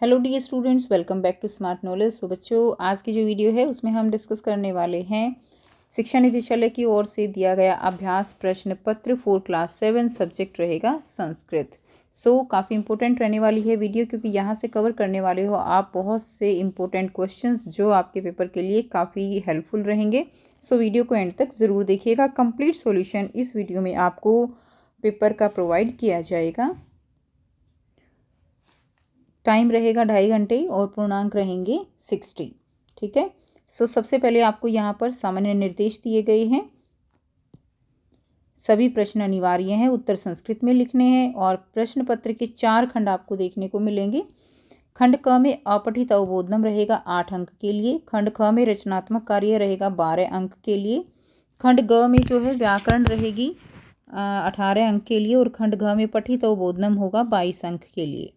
Hello dear students, welcome back to Smart Knowledge. तो बच्चों, आज की जो वीडियो है उसमें हम डिस्कस करने वाले हैं शिक्षा निदेशालय की ओर से दिया गया अभ्यास प्रश्न पत्र फॉर क्लास 7। सब्जेक्ट रहेगा संस्कृत। काफ़ी इंपॉर्टेंट रहने वाली है वीडियो, क्योंकि यहाँ से कवर करने वाले हो आप बहुत से इंपॉर्टेंट क्वेश्चंस जो आपके पेपर के लिए काफ़ी हेल्पफुल रहेंगे। वीडियो को एंड तक ज़रूर देखिएगा। कंप्लीट सॉल्यूशन इस वीडियो में आपको पेपर का प्रोवाइड किया जाएगा। टाइम रहेगा 2.5 घंटे और पूर्णांक रहेंगे 60। ठीक है। सबसे पहले आपको यहाँ पर सामान्य निर्देश दिए गए हैं। सभी प्रश्न अनिवार्य हैं, उत्तर संस्कृत में लिखने हैं और प्रश्न पत्र के 4 खंड आपको देखने को मिलेंगे। खंड क में अपठित अवबोधनम रहेगा 8 अंक के लिए। खंड ख में रचनात्मक कार्य रहेगा 12 अंक के लिए। खंड ग में जो है व्याकरण रहेगी 18 अंक के लिए और खंड घ में पठित अवबोधनम होगा 22 अंक के लिए।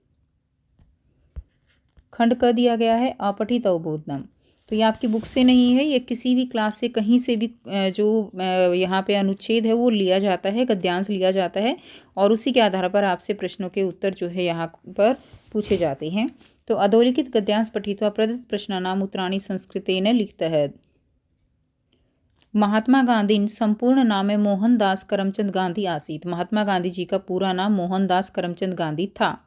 खंड क दिया गया है अपठित अवबोधनम। तो ये आपकी बुक से नहीं है, ये किसी भी क्लास से कहीं से भी जो यहाँ पे अनुच्छेद है वो लिया जाता है, गद्यांश लिया जाता है और उसी के आधार पर आपसे प्रश्नों के उत्तर जो है यहाँ पर पूछे जाते हैं। तो अधोलिखित गद्यांश पठित्वा प्रदत्त प्रश्नानाम उत्तराणि संस्कृतेन लिखतः। महात्मा गांधी संपूर्ण नाम मोहनदास करमचंद गांधी आसीत। महात्मा गांधी जी का पूरा नाम मोहनदास करमचंद गांधी था।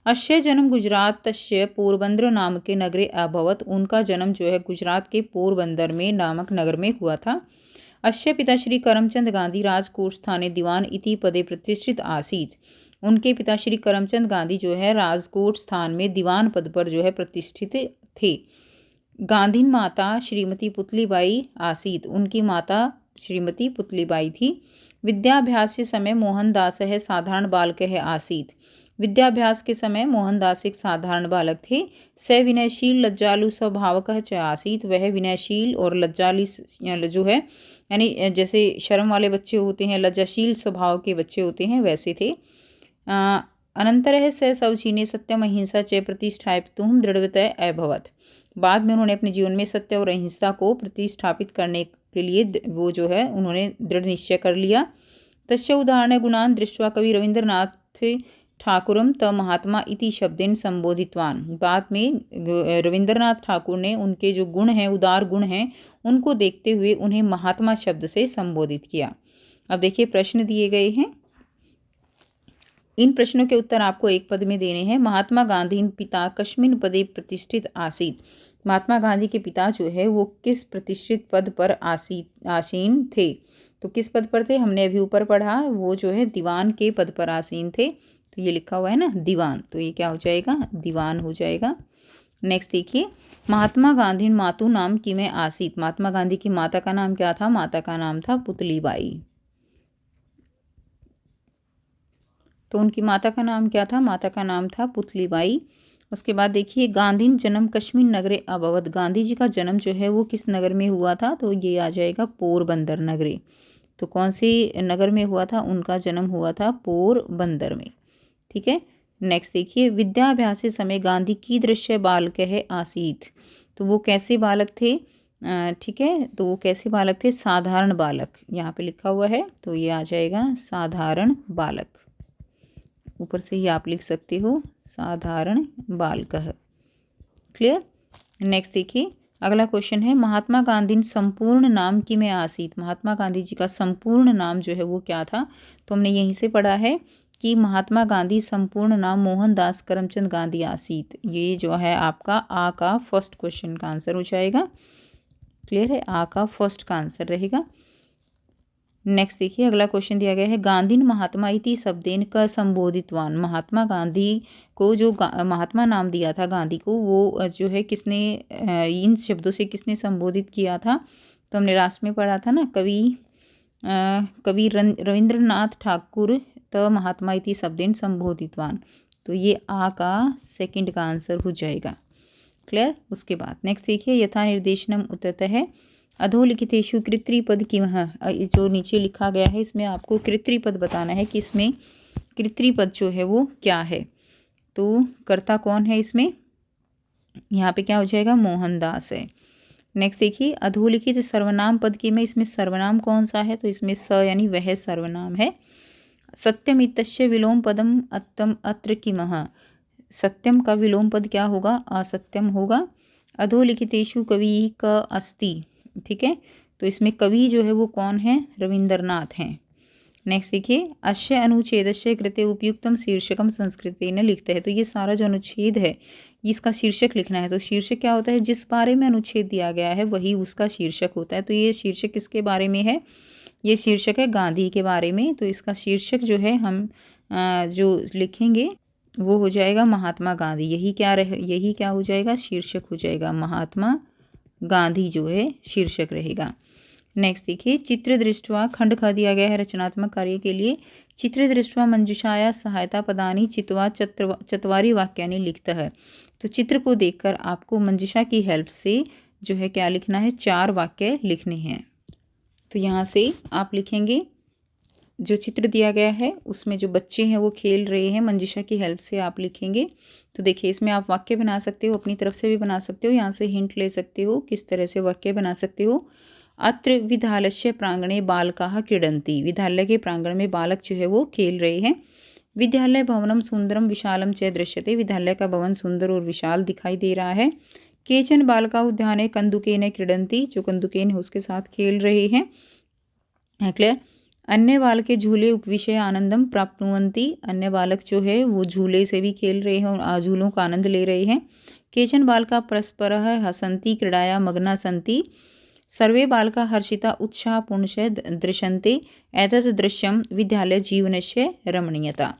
अस्य जन्म गुजरात तस्य पोरबंदर नाम के नगरे अभवत। उनका जन्म जो है गुजरात के पोरबंदर में नामक नगर में हुआ था। अस्य पिता श्री करमचंद गांधी राजकोट स्थाने दीवान इति पदे प्रतिष्ठित आसीत। उनके पिता श्री करमचंद गांधी जो है राजकोट स्थान में दीवान पद पर जो है प्रतिष्ठित थे। गांधी माता श्रीमती पुतलीबाई आसीत। उनकी माता श्रीमती पुतलीबाई थी। विद्याभ्यास के समय मोहनदास है साधारण बालक है आसीत। विद्याभ्यास के समय मोहनदास एक साधारण बालक थे। स विनयशील लज्जालु स्वभावकः च आसीत। वह विनयशील और लज्जाली जो है यानी जैसे शर्म वाले बच्चे होते हैं, लज्जाशील स्वभाव के बच्चे होते हैं, वैसे थे। अनंतरः स शौचिने सत्यम अहिंसा च प्रतिष्ठापितुं दृढ़वतः अभवत्। बाद में उन्होंने अपने जीवन में सत्य और अहिंसा को प्रतिष्ठापित करने के लिए वो जो है उन्होंने दृढ़ निश्चय कर लिया। तस्य उदाहरण गुणान दृष्ट्वा कवि रविंद्रनाथ ठाकुरम त महात्मा इति शब्देन संबोधितवान। बाद में रविंद्रनाथ ठाकुर ने उनके जो गुण हैं, उदार गुण हैं, उनको देखते हुए उन्हें महात्मा शब्द से संबोधित किया। अब देखिए प्रश्न दिए गए हैं। इन प्रश्नों के उत्तर आपको एक पद में देने हैं। महात्मा गांधी पिता कस्मिन् पदे प्रतिष्ठित आसीत। महात्मा गांधी के पिता जो है वो किस प्रतिष्ठित पद पर आसीन थे। तो किस पद पर थे, हमने अभी ऊपर पढ़ा, वो जो है दीवान के पद पर आसीन थे। तो ये लिखा हुआ है ना दीवान, तो ये क्या हो जाएगा, दीवान हो जाएगा। नेक्स्ट देखिए, महात्मा गांधी मातु नाम की में आसीत। महात्मा गांधी की माता का नाम क्या था, माता का नाम था पुतलीबाई। तो उनकी माता का नाम क्या था, माता का नाम था पुतलीबाई। उसके बाद देखिए, गांधी जन्म कश्मीर नगरे अभवत। गांधी जी का जन्म जो है वो किस नगर में हुआ था, तो ये आ जाएगा पोरबंदर नगरे। तो कौन से नगर में हुआ था, उनका जन्म हुआ था पोरबंदर में। ठीक है। नेक्स्ट देखिए, विद्याभ्यास समय गांधी की दृश्य बालक है आसीत। तो वो कैसे बालक थे, ठीक है, तो वो कैसे बालक थे, साधारण बालक यहाँ पे लिखा हुआ है, तो ये आ जाएगा साधारण बालक। ऊपर से ही आप लिख सकते हो साधारण बालकः। क्लियर। नेक्स्ट देखिए, अगला क्वेश्चन है, महात्मा गांधी संपूर्ण नाम की में आसीत। महात्मा गांधी जी का संपूर्ण नाम जो है वो क्या था, तो हमने यहीं से पढ़ा है कि महात्मा गांधी संपूर्ण नाम मोहनदास करमचंद गांधी आसीत। ये जो है आपका आ का फर्स्ट क्वेश्चन का आंसर हो जाएगा। क्लियर है, आ का फर्स्ट का आंसर रहेगा। नेक्स्ट देखिए, अगला क्वेश्चन दिया गया है, गांधी महात्मा इति शब्देन का संबोधितवान। महात्मा गांधी को जो महात्मा नाम दिया था गांधी को, वो जो है किसने इन शब्दों से किसने संबोधित किया था, तो हमने लास्ट में पढ़ा था ना, कवि रविंद्रनाथ ठाकुर त महात्मा इति शब्देन संबोधितवान। तो ये आ का सेकंड का आंसर हो जाएगा। क्लियर। उसके बाद नेक्स्ट देखिए, यथा निर्देशनम उत्तरतः अधोलिखितेषु कृत्रिपद किमः। जो नीचे लिखा गया है इसमें आपको कृत्रिपद बताना है कि इसमें कृत्रिपद जो है वो क्या है। तो कर्ता कौन है इसमें, यहाँ पे क्या हो जाएगा, मोहनदास है। नेक्स्ट देखिए, अधोलिखित सर्वनाम पद की में इसमें सर्वनाम कौन सा है, तो इसमें स यानी वह सर्वनाम है। सत्यम इत्यस्य विलोम पदम अत्तम अत्र किमः। सत्यम का विलोम पद क्या होगा? असत्यम होगा। अधोलिखितेषु कवि क अस्ति, ठीक है, तो इसमें कवि जो है वो कौन है? रविंद्रनाथ हैं। नेक्स्ट देखिए, अस्य अनुच्छेदस्य कृते उपयुक्तम शीर्षकम संस्कृतेन लिखते हैं। तो ये सारा जो अनुच्छेद है इसका शीर्षक लिखना है। तो शीर्षक क्या होता है? जिस बारे में अनुच्छेद दिया गया है वही उसका शीर्षक होता है। तो ये शीर्षक किसके बारे में है? ये शीर्षक है गांधी के बारे में। तो इसका शीर्षक जो है हम जो लिखेंगे वो हो जाएगा महात्मा गांधी। यही क्या हो जाएगा? शीर्षक हो जाएगा। महात्मा गांधी जो है शीर्षक रहेगा। नेक्स्ट देखिए, चित्र दृष्ट्वा खंड ख दिया गया है रचनात्मक कार्य के लिए। चित्र दृष्ट्वा मंजुषाया सहायता पदानी चित्वा चत्वारि वाक्यानि लिखता है। तो चित्र को देखकर आपको मंजुषा की हेल्प से जो है क्या लिखना है? 4 वाक्य लिखने हैं। तो यहाँ से आप लिखेंगे, जो चित्र दिया गया है उसमें जो बच्चे हैं वो खेल रहे हैं, मंजुषा की हेल्प से आप लिखेंगे। तो देखिए, इसमें आप वाक्य बना सकते हो, अपनी तरफ से भी बना सकते हो, यहाँ से हिंट ले सकते हो किस तरह से वाक्य बना सकते हो। अत्र विद्यालय प्रांगणे बालकाः क्रीडन्ति। विद्यालय के प्रांगण में बालक जो है वो खेल रहे हैं। विद्यालय भवनम सुंदरम विशालम च दृश्यते। विद्यालय का भवन सुंदर और विशाल दिखाई दे रहा है। केचन बालका उद्याने कंदुकेन क्रीडन्ति। जो कंदुकेन है उसके साथ खेल रहे हैं। क्लियर? अन्य बालके झूले उपविशय आनंदम प्राप्नुवन्ति। अन्य बालक जो है वो झूले से भी खेल रहे हैं और झूलों का आनंद ले रहे हैं। केचन बालका परस्परः हसन्ति क्रीडाया मग्ना सन्ति। सर्वे बालका हर्षिता उत्साहपूर्णस्य दृश्यन्ते। एतत् दृश्यम विद्यालय जीवनस्य रमणीयता।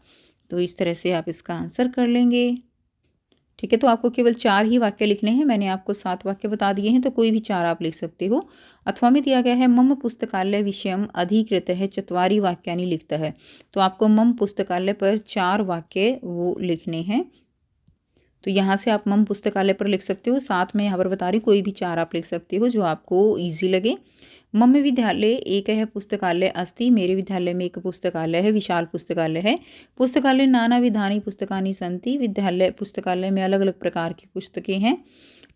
तो इस तरह से आप इसका आंसर कर लेंगे। ठीक है, तो आपको केवल 4 ही वाक्य लिखने हैं। मैंने आपको 7 वाक्य बता दिए हैं, तो कोई भी 4 आप लिख सकते हो। अथवा में दिया गया है मम पुस्तकालय विषयम अधिकृत है चत्वारि वाक्यानि लिखता है। तो आपको मम पुस्तकालय पर 4 वाक्य वो लिखने हैं। तो यहाँ से आप मम पुस्तकालय पर लिख सकते हो। साथ में यहाँ पर बता रही कोई भी 4 आप लिख सकते हो जो आपको ईजी लगे। मम विद्यालय एक है पुस्तकालय अस्ति। मेरे विद्यालय में एक पुस्तकालय है, विशाल पुस्तकालय है। पुस्तकालय नाना विधानी पुस्तकानि सन्ति। विद्यालय पुस्तकालय में अलग अलग प्रकार की पुस्तकें हैं।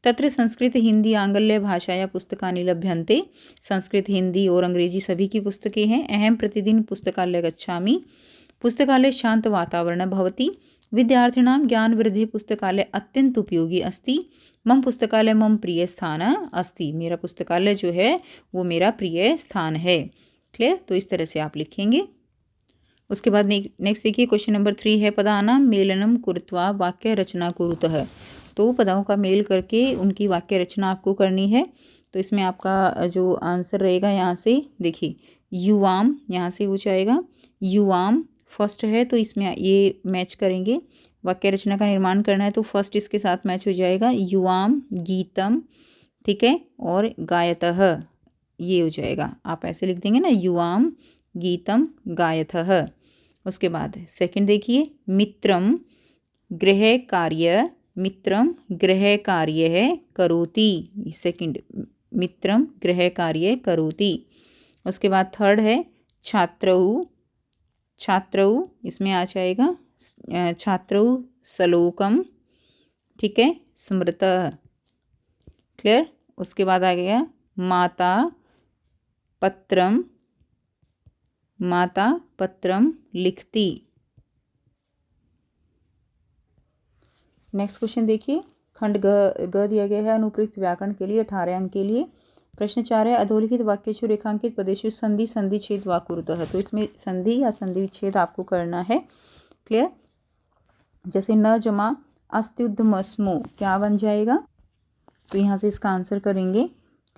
तत्र संस्कृत हिंदी आंग्ल्य भाषाया पुस्तकानि लभ्यन्ते। संस्कृत हिंदी और अंग्रेजी सभी की पुस्तकें हैं। अहम प्रतिदिन पुस्तकालय गच्छामि। पुस्तकालय शांत वातावरण भवति। विद्यार्थिनां ज्ञान वृद्धि पुस्तकालय अत्यंत उपयोगी अस्ति। मम पुस्तकालय मम प्रिय स्थान अस्ति। मेरा पुस्तकालय जो है वो मेरा प्रिय स्थान है। क्लियर? तो इस तरह से आप लिखेंगे। उसके बाद नेक्स्ट देखिए, क्वेश्चन नंबर 3 है पदानां मेलनम कृत्वा वाक्य रचना कुरुतः। तो पदों का मेल करके उनकी वाक्य रचना आपको करनी है। तो इसमें आपका जो आंसर रहेगा यहाँ से देखिए, युवाम यहाँ से हो जाएगा। युवाम फर्स्ट है तो इसमें ये मैच करेंगे। वाक्य रचना का निर्माण करना है तो फर्स्ट इसके साथ मैच हो जाएगा। युवाम गीतम, ठीक है, और गायतः ये हो जाएगा। आप ऐसे लिख देंगे ना, युवाम गीतम गायतः। उसके बाद सेकंड देखिए, मित्रम गृह कार्य। मित्रम गृह कार्य है करोति। सेकंड, मित्रम गृह कार्य करोति। उसके बाद थर्ड है छात्रौ। छात्रौ इसमें आ जाएगा छात्रौ श्लोकम, ठीक है, स्मृतः। क्लियर? उसके बाद आ गया माता पत्रम। माता पत्रम लिखती। नेक्स्ट क्वेश्चन देखिए, खंड ग दिया गया है अनुप्रयुक्त व्याकरण के लिए 18 अंक के लिए। प्रश्न 4 है अधोलिखित वाक्येषु रेखांकित पदेषु संधि संधि छेद वा कुरुतः। तो इसमें संधि या संधि विच्छेद आपको करना है। क्लियर? जैसे न जमा अस्त्युद्धमस्मो क्या बन जाएगा? तो यहाँ से इसका आंसर करेंगे।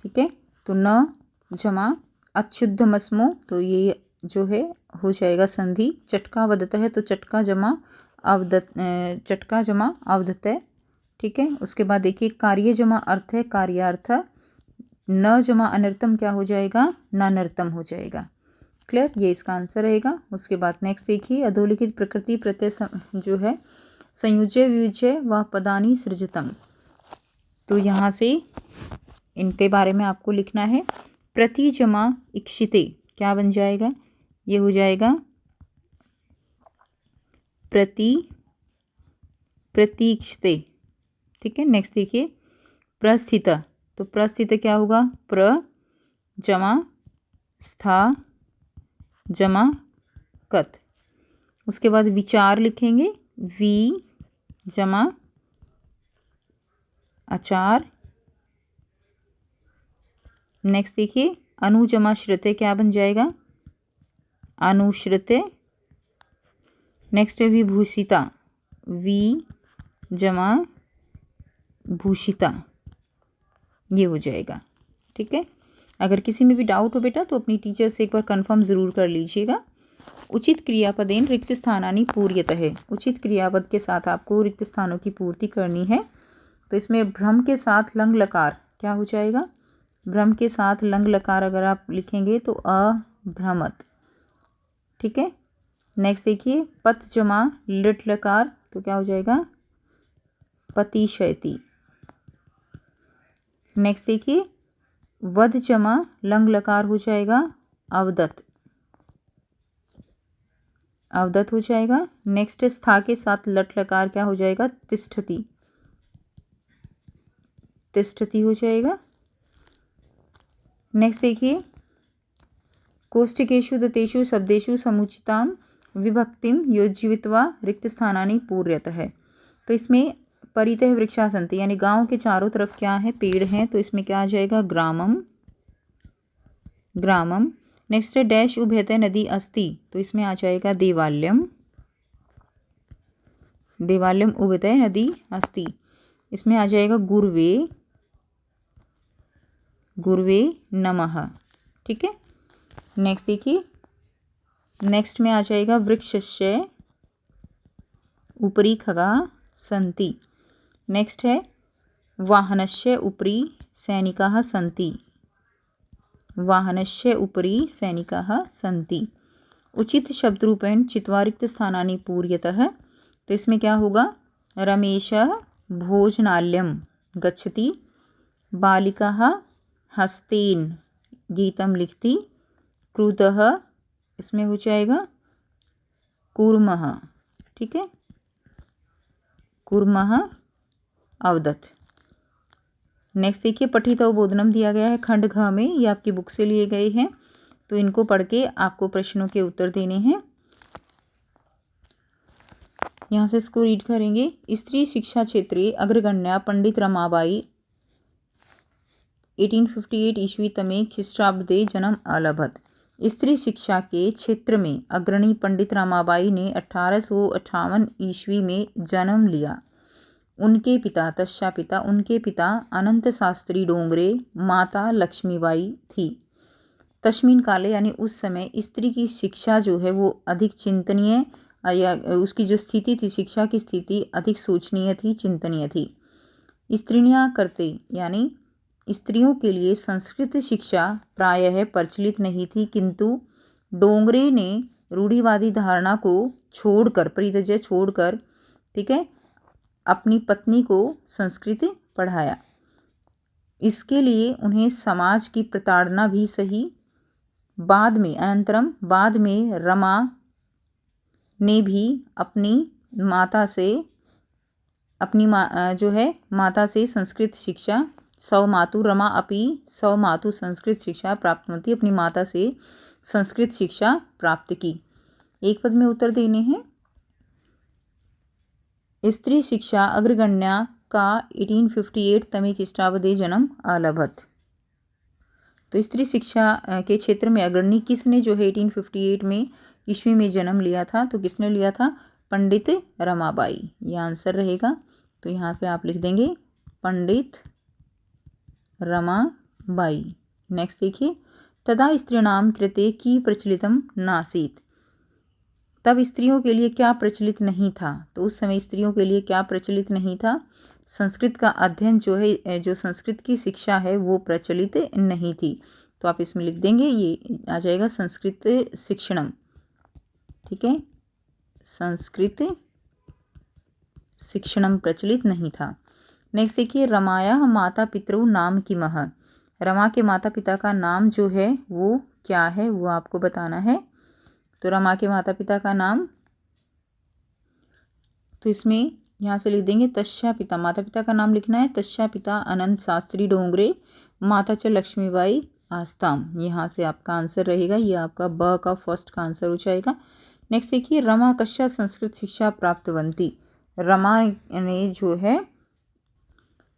ठीक है, तो न जमा अच्युद्धमस्मो, तो ये जो है हो जाएगा संधि। चटका वदत है तो चटका जमा अवदत। ठीक है, उसके बाद देखिए कार्य जमा अर्थ है कार्यार्थ। न जमा अनर्थम क्या हो जाएगा? नानर्थम हो जाएगा। क्लियर? ये इसका आंसर रहेगा। उसके बाद नेक्स्ट देखिए, अधोलिखित प्रकृति प्रत्यय जो है संयुज्य वियुज्य व पदानी सृजतम। तो यहाँ से इनके बारे में आपको लिखना है। प्रति जमा इक्षिते क्या बन जाएगा? ये हो जाएगा प्रतीक्षते। ठीक है, नेक्स्ट देखिए प्रस्थित। तो प्रस्थित क्या होगा? प्र जमा स्था जमा कत। उसके बाद विचार लिखेंगे। जमा आचार। नेक्स्ट देखिए अनु जमा श्रुते क्या बन जाएगा, अनुश्रुते। नेक्स्ट है विभूषिता, वी जमा भूषिता, ये हो जाएगा। ठीक है, अगर किसी में भी डाउट हो बेटा तो अपनी टीचर से एक बार कंफर्म ज़रूर कर लीजिएगा। उचित क्रियापदेन रिक्त स्थानानि पूर्यतः, उचित क्रियापद के साथ आपको रिक्त स्थानों की पूर्ति करनी है। तो इसमें भ्रम के साथ लंग लकार क्या हो जाएगा, भ्रम के साथ लंग लकार अगर आप लिखेंगे तो अभ्रमत। ठीक है, नेक्स्ट देखिए पत जमा लिट लकार तो क्या हो जाएगा, पतिशयति। नेक्स्ट देखिए वध जमा लंग लकार हो जाएगा अवदत, अवदत हो जाएगा। नेक्स्ट स्था के साथ लट लकार क्या हो जाएगा, तिष्ठति, तिष्ठति हो जाएगा। नेक्स्ट देखिए कोष्ठिकेषु दत्तेषु शब्देषु समुचितां विभक्तिम योज्यित्वा रिक्त स्थानानि पूर्यतः। तो इसमें परितः वृक्षा सन्ति यानी गांव के चारों तरफ क्या है, पेड़ हैं, तो इसमें क्या आ जाएगा, ग्रामम, ग्रामम। नेक्स्ट है डैश उभयतः नदी अस्ति तो इसमें आ जाएगा देवालयम, देवालयम उभयतः नदी अस्ति। इसमें आ जाएगा गुर्वे, गुर्वे नमः। ठीक है, नेक्स्ट देखिए नेक्स्ट में आ जाएगा वृक्षस्य उपरि खगा सन्ति। नेक्स्ट है वाहनस्य उपरि सैनिकाः सन्ति, वाहनस्य उपरि सैनिकाः सन्ति। उचित शब्द रूपेण चित्वा रिक्त स्थानानि पूर्यतः। तो इसमें क्या होगा, रमेशः भोजनालयं गच्छति, बालिकाः हस्तेन गीतं लिखति, क्रुधः इसमें हो जाएगा कूर्मः। ठीक है, कूर्मः अवदत। नेक्स्ट देखिए पठित अवबोधनम दिया गया है खंड घ में, ये आपकी बुक से लिए गए हैं, तो इनको पढ़ के आपको प्रश्नों के उत्तर देने हैं। यहाँ से इसको रीड करेंगे। स्त्री शिक्षा क्षेत्रे अग्रगण्या पंडित रमाबाई 1858 ईस्वी तमे ख्रीष्टाब्दे जन्म अलभत। स्त्री शिक्षा के क्षेत्र में अग्रणी पंडित रमाबाई ने 1858 ईस्वी में जन्म लिया। उनके पिता तस्या पिता उनके पिता अनंत शास्त्री डोंगरे, माता लक्ष्मीबाई थी। तस्मीन काले यानी उस समय स्त्री की शिक्षा जो है वो अधिक चिंतनीय, या उसकी जो स्थिति थी, शिक्षा की स्थिति अधिक सोचनीय थी, चिंतनीय थी। स्त्रीणियाँ करते यानी स्त्रियों के लिए संस्कृत शिक्षा प्रायः प्रचलित नहीं थी, किंतु डोंगरे ने रूढ़िवादी धारणा को छोड़कर, परित्यज्य छोड़कर, ठीक है, अपनी पत्नी को संस्कृत पढ़ाया। इसके लिए उन्हें समाज की प्रताड़ना भी सही। बाद में अनंतरम बाद में रमा ने भी अपनी माता से माता से संस्कृत शिक्षा स्वमातु रमा अपि स्वमातु संस्कृत शिक्षा प्राप्तवती, अपनी माता से संस्कृत शिक्षा प्राप्त की। एक पद में उत्तर देने हैं। स्त्री शिक्षा अग्रगण्या का 1858 तमे ख्रीष्टाब्दे जन्म अलभत। तो स्त्री शिक्षा के क्षेत्र में अग्रणी किसने जो है 1858 में ईस्वी में जन्म लिया था, तो किसने लिया था, पंडित रमाबाई। ये आंसर रहेगा। तो यहाँ पे आप लिख देंगे पंडित रमाबाई। नेक्स्ट देखिए तदा स्त्रीणाम कृते की प्रचलितम नासीत। तब स्त्रियों के लिए क्या प्रचलित नहीं था, तो उस समय स्त्रियों के लिए क्या प्रचलित नहीं था, संस्कृत का अध्ययन जो है, जो संस्कृत की शिक्षा है वो प्रचलित नहीं थी। तो आप इसमें लिख देंगे, ये आ जाएगा संस्कृत शिक्षणम। ठीक है, संस्कृत शिक्षणम प्रचलित नहीं था। नेक्स्ट देखिए रमाया माता पितरु नाम किमः। रमा के माता पिता का नाम जो है वो क्या है, वो आपको बताना है। तो रमा के माता पिता का नाम, तो इसमें यहाँ से लिख देंगे तस्या पिता, माता पिता का नाम लिखना है। तस्या पिता अनंत शास्त्री डोंगरे, माता च लक्ष्मीबाई आस्ताम। यहाँ से आपका आंसर रहेगा, ये आपका ब का फर्स्ट का आंसर हो जाएगा। नेक्स्ट देखिए रमा कश्या संस्कृत शिक्षा प्राप्तवंती। रमा ने जो है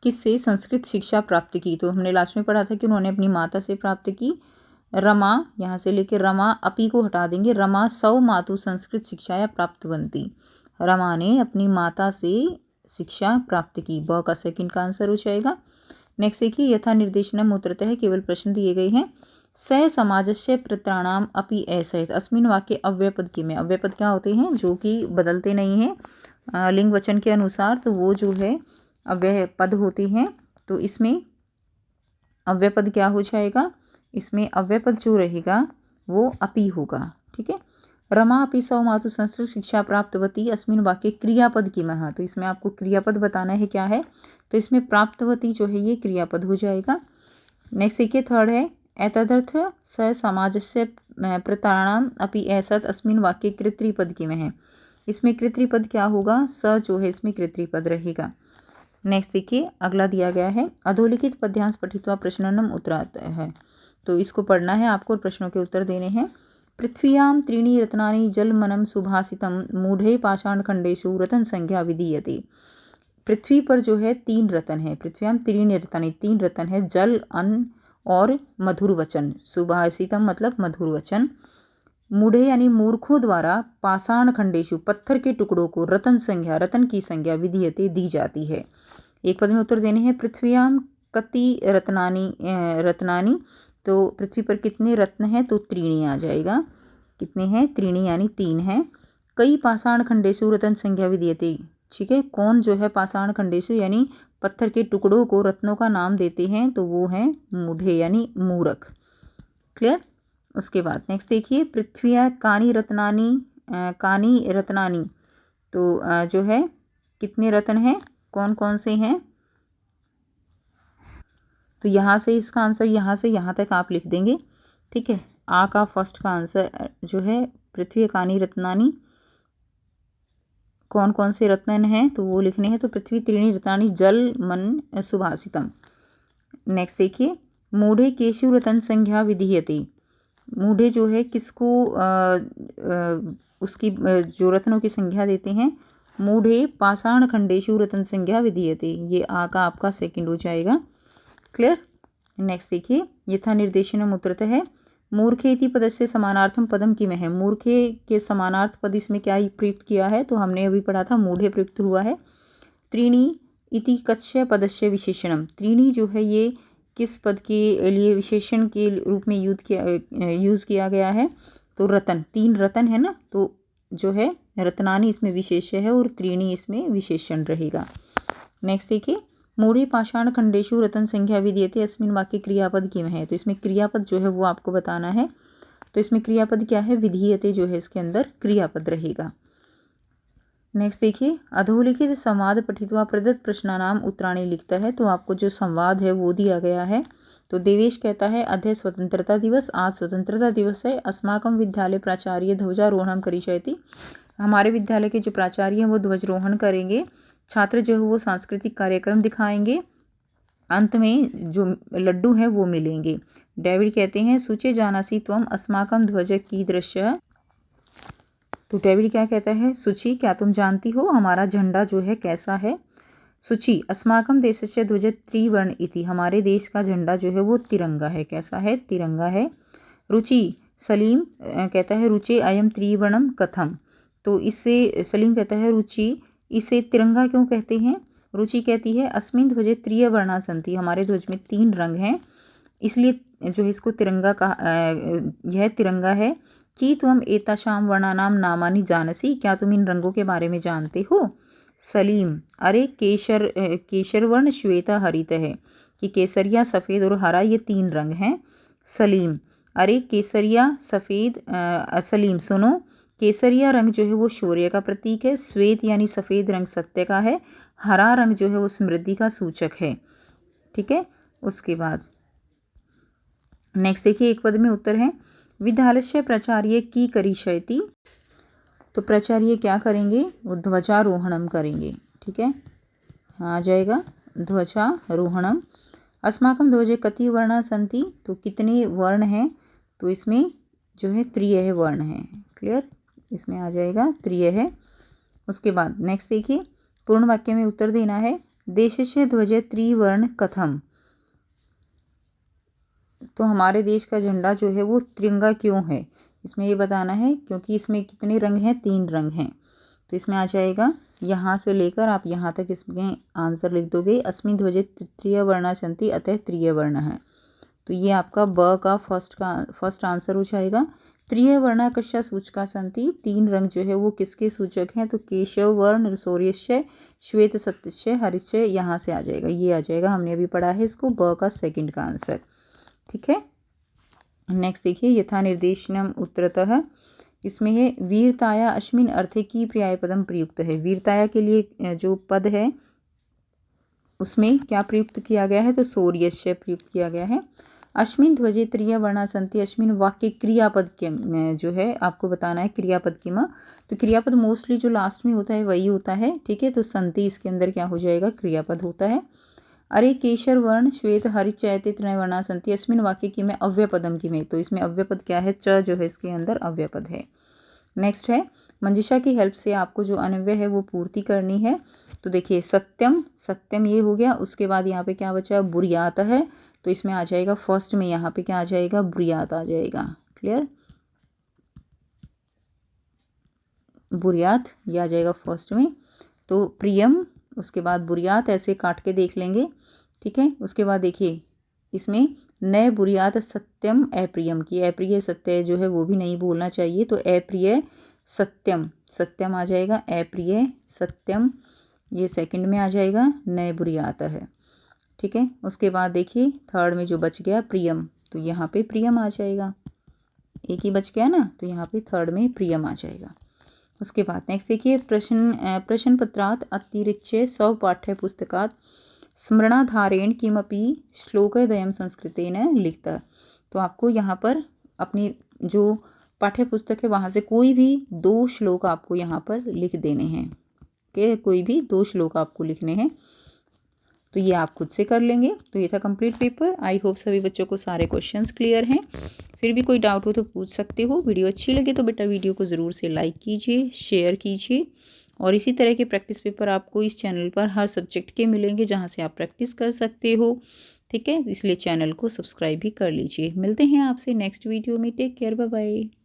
किससे संस्कृत शिक्षा प्राप्त की, तो हमने लास्ट में पढ़ा था कि उन्होंने अपनी माता से प्राप्त की। रमा यहाँ से लेके रमा अपी को हटा देंगे, रमा सौ मातु संस्कृत शिक्षाया प्राप्त बनती। रमा ने अपनी माता से शिक्षा प्राप्त की, ब का सेकंड का आंसर हो जाएगा। नेक्स्ट देखिए, यथा निर्देशनम उत्तरतः केवल प्रश्न दिए गए हैं। स समाजस्य प्रत्राणाम अपि असहित अस्मिन वाक्य अव्ययपद किम है। अव्ययपद क्या होते हैं, जो कि बदलते नहीं हैं लिंग वचन के अनुसार, तो वो जो है अव्यय पद होते हैं। तो इसमें अव्यय पद क्या हो जाएगा, इसमें अव्यय पद जो रहेगा वो अपि होगा। ठीक है, रमा अपि सौ मातु संस्कृत शिक्षा प्राप्तवती अस्मिन वाक्य क्रियापद किमः, तो इसमें आपको क्रियापद बताना है क्या है, तो इसमें प्राप्तवती जो है ये क्रियापद हो जाएगा। नेक्स्ट देखिए, थर्ड है एतदर्थ स समाजस्य प्रतारणाम अपि असत अस्मिन वाक्य कृत्रिपद किमः। इसमें कृत्रिपद क्या होगा, स जो है इसमें कृत्रिपद रहेगा। नेक्स्ट देखिए, अगला दिया गया है अधोलिखित पद्यांश पठित्वा प्रश्ननम उत्तरात है, तो इसको पढ़ना है आपको और प्रश्नों के उत्तर देने हैं। पृथ्व्याम त्रीणि रत्नानि जलमनम सुभाषितम मूढ़े पाषाण खंडेषु रतन संज्ञा विधीयते। पृथ्वी पर जो है 3 रतन है, पृथ्व्याम त्रीणि रत्नानि 3 रतन है, जल, अन्न और मधुर वचन। सुभाषितम मतलब मधुर वचन। मूढ़े यानी मूर्खों द्वारा पाषाण खंडेशु पत्थर के टुकड़ों को रतन संज्ञा रतन की संज्ञा विधीयते दी जाती है। एक पद में उत्तर देने हैं। पृथ्व्याम कति रत्नानी, तो पृथ्वी पर कितने रत्न हैं, तो त्रीणी आ जाएगा। कितने हैं, त्रीणी यानी 3 हैं। कई पाषाण खंडेशु रतन संज्ञा विधीयते, ठीक है, कौन जो है पाषाण खंडेशु यानी पत्थर के टुकड़ों को रत्नों का नाम देते हैं, तो वो हैं मूढ़े यानी मूर्ख। क्लियर। उसके बाद नेक्स्ट देखिए, पृथ्व्या कानी रत्नानी, तो जो है कितने रत्न हैं, कौन कौन से हैं, तो यहाँ से इसका आंसर यहाँ से यहाँ तक आप लिख देंगे। ठीक है, आ का फर्स्ट का आंसर जो है पृथ्वी कानी रत्नानी, कौन कौन से रत्न हैं, तो वो लिखने हैं। तो पृथ्वी त्रीणी रत्नानि जल मन सुभाषितम। नेक्स्ट देखिए, मूढ़े केशु रतन संज्ञा विधीयते। मूढ़े जो है किसको उसकी जो रत्नों की संज्ञा देते हैं, मूढ़े पाषाण खंडेशु रतन संज्ञा विधीयते, ये आ का आपका सेकंड हो जाएगा। क्लियर। नेक्स्ट देखिए, यथा निर्देशनम उत्तरतः है। मूर्खे इति पदस्य समानार्थम पदम किम है। मूर्खे के समानार्थ पद इसमें क्या प्रयुक्त किया है, तो हमने अभी पढ़ा था मूढ़े प्रयुक्त हुआ है। त्रीणी इति कस्य पदस्य विशेषणम, त्रीणी जो है ये किस पद के लिए विशेषण के रूप में यूज़ किया गया है, तो रतन, 3 रतन है ना, तो जो है रत्नानी इसमें विशेष्य है और त्रीणी इसमें विशेषण रहेगा। नेक्स्ट देखिए, मूढ़े पाषाण खंडेशु रतन संज्ञा विधीयते अस्मिन वाक्य क्रियापद किम है, तो इसमें क्रियापद जो है वो आपको बताना है। तो इसमें क्रियापद क्या है, विधीयते जो है इसके अंदर क्रियापद रहेगा। नेक्स्ट देखिए, अधोलिखित संवाद पठित्वा प्रदत्त प्रश्नानाम उत्तराणि लिखता है, तो आपको जो संवाद है वो दिया गया है। तो देवेश कहता है, अद्य स्वतंत्रता दिवस, आज स्वतंत्रता दिवस है। अस्माकं विद्यालय प्राचार्य ध्वजारोहणम करिष्यति, हमारे विद्यालय के जो प्राचार्य हैं वो ध्वजारोहण करेंगे। छात्र जो है वो सांस्कृतिक कार्यक्रम दिखाएंगे। अंत में जो लड्डू हैं वो मिलेंगे। डेविड कहते हैं, सुचे जानासी त्वम अस्माकं ध्वज कीदृशः, तो डेविड क्या कहता है, सुचि क्या तुम जानती हो हमारा झंडा जो है कैसा है। सुचि अस्माकं देशस्य ध्वज त्रिवर्ण इति, हमारे देश का झंडा जो है वो तिरंगा है, कैसा है, तिरंगा है। रुचि सलीम कहता है, रुचि अयम त्रिवर्णम कथम, तो इससे सलीम कहता है, रुचि इसे तिरंगा क्यों कहते हैं। रुचि कहती है, अस्मिन ध्वजे त्रिवर्णा सन्ति, हमारे ध्वज में 3 रंग हैं, इसलिए जो है इसको तिरंगा का यह तिरंगा है। कि तुम एताशाम वर्णानाम नामानि जानसी, क्या तुम इन रंगों के बारे में जानते हो। सलीम, अरे केशर वर्ण श्वेत हरित है, कि केसरिया सफ़ेद और हरा ये 3 रंग हैं। सलीम, अरे केसरिया सफ़ेद, सलीम सुनो, केसरिया रंग जो है वो शौर्य का प्रतीक है, श्वेत यानी सफ़ेद रंग सत्य का है, हरा रंग जो है वो समृद्धि का सूचक है। ठीक है, उसके बाद नेक्स्ट देखिए, एक पद में उत्तर है। विद्यालय प्राचार्य की करिष्यति, तो प्राचार्य क्या करेंगे, वो ध्वजारोहणम करेंगे। ठीक है, आ जाएगा ध्वजारोहणम। अस्माकं ध्वजे कति वर्णा सन्ति, तो कितने वर्ण हैं, तो इसमें जो है 3 वर्ण हैं। क्लियर, इसमें आ जाएगा 3 है। उसके बाद नेक्स्ट देखिए, पूर्ण वाक्य में उत्तर देना है। देशस्य ध्वजे त्रिवर्ण कथम, तो हमारे देश का झंडा जो है वो तिरंगा क्यों है, इसमें ये बताना है, क्योंकि इसमें कितने रंग हैं, 3 रंग हैं। तो इसमें आ जाएगा, यहाँ से लेकर आप यहाँ तक इसमें आंसर लिख दोगे। अस्मिन् ध्वजे तृतीय वर्णा सन्ति, अतः त्रिय वर्ण है। तो ये आपका ब का फर्स्ट आंसर हो जाएगा। त्रिय वर्णा कस्या सूचका सन्ति, 3 रंग जो है वो किसके सूचक हैं, तो केशव वर्ण, शौर्यस्य, श्वेत सत्यस्य, हरिश्य, यहाँ से आ जाएगा, ये आ जाएगा। हमने अभी पढ़ा है इसको, ब का सेकंड का आंसर। ठीक है, नेक्स्ट देखिए, यथा निर्देशनम उत्तरतः, इसमें है वीरताया अस्मिन् अर्थे की पर्याय पदम प्रयुक्त है। वीरताया के लिए जो पद है उसमें क्या प्रयुक्त किया गया है, तो शौर्यस्य प्रयुक्त किया गया है। अस्मिन् ध्वजे त्रिय वर्णा सन्ति, अस्मिन् वाक्य क्रियापद के जो है आपको बताना है क्रियापद की माँ, तो क्रियापद मोस्टली जो लास्ट में होता है वही होता है। ठीक है, तो सन्ति इसके अंदर क्या हो जाएगा, क्रियापद होता है। अरे केशर वर्ण श्वेत हरिचैते त्रयवर्णा सन्ति, अस्मिन् वाक्य की में अव्ययपदम की में, तो इसमें अव्ययपद क्या है, च जो है इसके अंदर अव्ययपद है। नेक्स्ट है, मंजिशा की हेल्प से आपको जो अनव्यय है वो पूर्ति करनी है। तो देखिए सत्यम, सत्यम ये हो गया, उसके बाद यहाँ पे क्या बचा, बुरियात है, तो इसमें आ जाएगा फर्स्ट में, यहाँ पे क्या आ जाएगा, बुरियात आ जाएगा। क्लियर, बुरियात ये आ जाएगा फर्स्ट में। तो प्रियम, उसके बाद बुरियात, ऐसे काट के देख लेंगे। ठीक है, उसके बाद देखिए इसमें नए बुरियात सत्यम अप्रियम की, अप्रिय सत्य जो है वो भी नहीं बोलना चाहिए, तो अप्रिय सत्यम, सत्यम आ जाएगा, अप्रिय सत्यम ये सेकंड में आ जाएगा, नए बुरियात है। ठीक है, उसके बाद देखिए थर्ड में जो बच गया प्रियम, तो यहाँ पे प्रियम आ जाएगा, एक ही बच गया ना, तो यहाँ पे थर्ड में प्रियम आ जाएगा। उसके बाद नेक्स्ट देखिए, प्रश्न पत्रात् अतिरिच्य स्व पाठ्य पुस्तकात् स्मरणाधारेण किमपि श्लोकद्वयं संस्कृतेन लिखता, तो आपको यहाँ पर अपनी जो पाठ्य पुस्तक है वहाँ से कोई भी 2 श्लोक आपको यहाँ पर लिख देने हैं, कि कोई भी 2 श्लोक आपको लिखने हैं। तो ये आप खुद से कर लेंगे। तो ये था कंप्लीट पेपर। आई होप सभी बच्चों को सारे क्वेश्चंस क्लियर हैं। फिर भी कोई डाउट हो तो पूछ सकते हो। वीडियो अच्छी लगे तो बेटा वीडियो को ज़रूर से लाइक कीजिए, शेयर कीजिए, और इसी तरह के प्रैक्टिस पेपर आपको इस चैनल पर हर सब्जेक्ट के मिलेंगे जहाँ से आप प्रैक्टिस कर सकते हो। ठीक है, इसलिए चैनल को सब्सक्राइब भी कर लीजिए। मिलते हैं आपसे नेक्स्ट वीडियो में। Take care, bye bye.